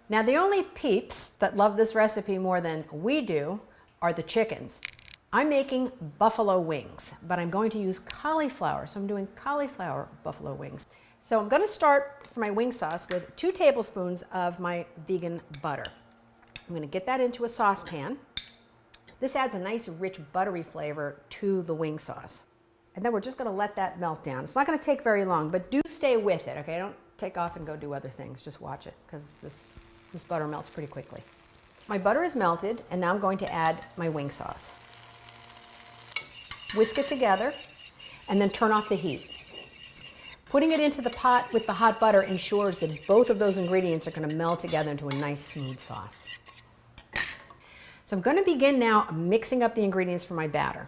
Now the only peeps that love this recipe more than we do are the chickens. I'm making buffalo wings, but I'm going to use cauliflower, so I'm doing cauliflower buffalo wings. So I'm going to start for my wing sauce with 2 tablespoons of my vegan butter. I'm going to get that into a saucepan. This adds a nice rich buttery flavor to the wing sauce. And then we're just going to let that melt down. It's not going to take very long, but do stay with it, okay? Don't take off and go do other things. Just watch it, because this butter melts pretty quickly. My butter is melted, and now I'm going to add my wing sauce. Whisk it together, and then turn off the heat. Putting it into the pot with the hot butter ensures that both of those ingredients are going to melt together into a nice smooth sauce. So I'm going to begin now mixing up the ingredients for my batter.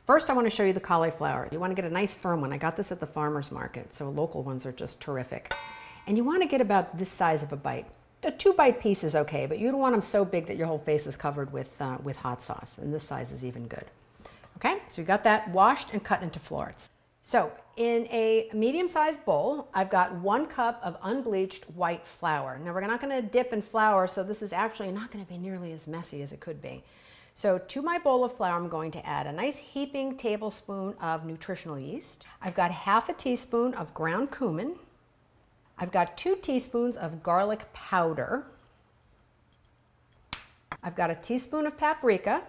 First, I want to show you the cauliflower. You want to get a nice firm one. I got this at the farmer's market, so local ones are just terrific. And you want to get about this size of a bite. A 2-bite piece is okay, but you don't want them so big that your whole face is covered with hot sauce, and this size is even good. Okay, so we got that washed and cut into florets. So in a medium-sized bowl, I've got 1 cup of unbleached white flour. Now we're not going to dip in flour, so this is actually not going to be nearly as messy as it could be. So to my bowl of flour, I'm going to add a nice heaping tablespoon of nutritional yeast. I've got half a teaspoon of ground cumin. I've got 2 teaspoons of garlic powder. I've got a teaspoon of paprika.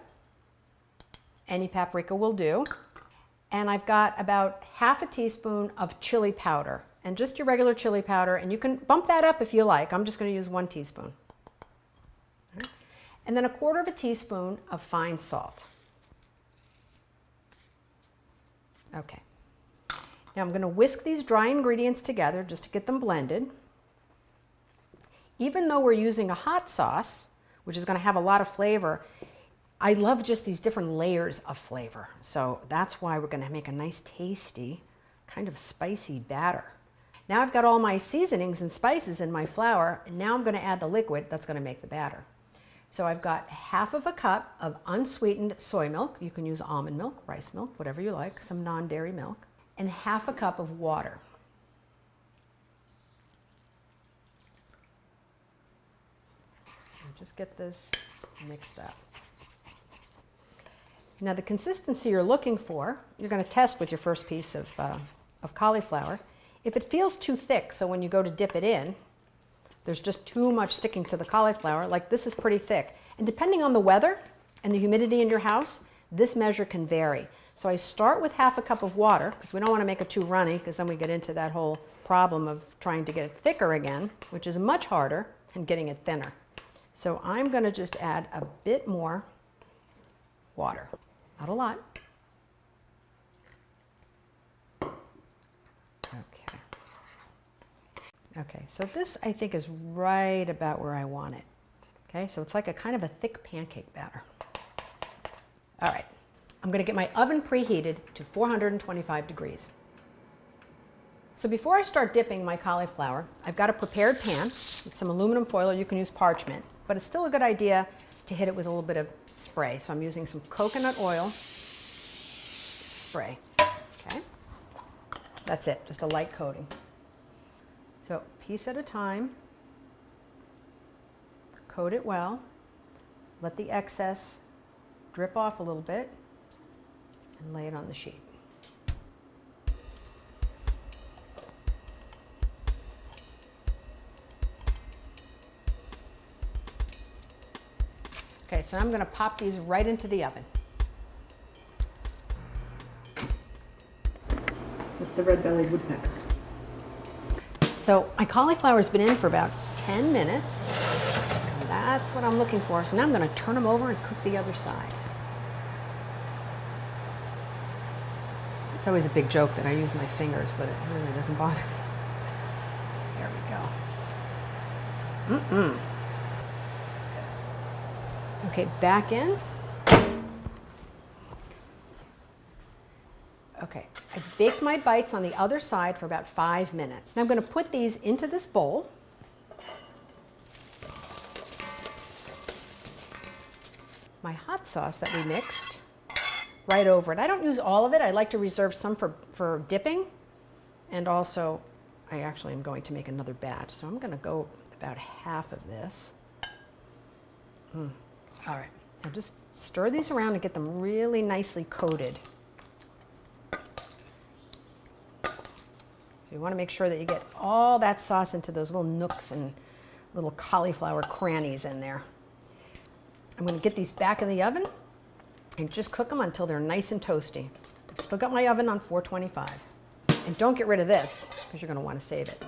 Any paprika will do. And I've got about half a teaspoon of chili powder, and just your regular chili powder, and you can bump that up if you like. I'm just going to use 1 teaspoon. Right. And then 1/4 teaspoon of fine salt. Okay. Now I'm going to whisk these dry ingredients together just to get them blended. Even though we're using a hot sauce, which is going to have a lot of flavor, I love just these different layers of flavor. So that's why we're going to make a nice tasty, kind of spicy batter. Now I've got all my seasonings and spices in my flour, and now I'm going to add the liquid that's going to make the batter. So I've got half of a cup of unsweetened soy milk. You can use almond milk, rice milk, whatever you like, some non-dairy milk, and half a cup of water. And just get this mixed up. Now the consistency you're looking for, you're going to test with your first piece of cauliflower. If it feels too thick, so when you go to dip it in, there's just too much sticking to the cauliflower, like this is pretty thick. And depending on the weather and the humidity in your house, this measure can vary. So I start with half a cup of water, because we don't want to make it too runny, because then we get into that whole problem of trying to get it thicker again, which is much harder than getting it thinner. So I'm going to just add a bit more water. Not a lot. Okay. Okay, so this I think is right about where I want it. Okay, so it's like a kind of a thick pancake batter. All right, I'm going to get my oven preheated to 425 degrees. So before I start dipping my cauliflower, I've got a prepared pan with some aluminum foil, or you can use parchment, but it's still a good idea to hit it with a little bit of spray. So I'm using some coconut oil spray. Okay, that's it, just a light coating. So piece at a time, coat it well, let the excess drip off a little bit, and lay it on the sheet. Okay, so I'm going to pop these right into the oven. With the red-bellied woodpecker. So my cauliflower's been in for about 10 minutes. And that's what I'm looking for. So now I'm going to turn them over and cook the other side. It's always a big joke that I use my fingers, but it really doesn't bother me. There we go. Okay, back in. Okay, I've baked my bites on the other side for about 5 minutes. Now I'm going to put these into this bowl. My hot sauce that we mixed right over it. I don't use all of it. I like to reserve some for dipping, and also I actually am going to make another batch. So I'm going to go about half of this. All right, now just stir these around and get them really nicely coated. So you want to make sure that you get all that sauce into those little nooks and little cauliflower crannies in there. I'm going to get these back in the oven and just cook them until they're nice and toasty. I've still got my oven on 425. And don't get rid of this because you're going to want to save it.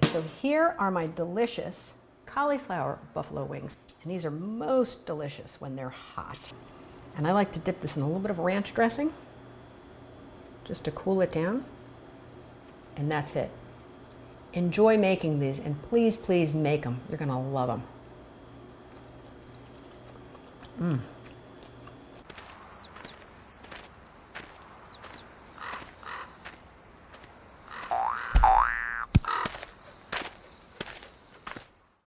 So here are my delicious cauliflower buffalo wings. And these are most delicious when they're hot. And I like to dip this in a little bit of ranch dressing just to cool it down. And that's it. Enjoy making these, and please, please make them. You're gonna love them.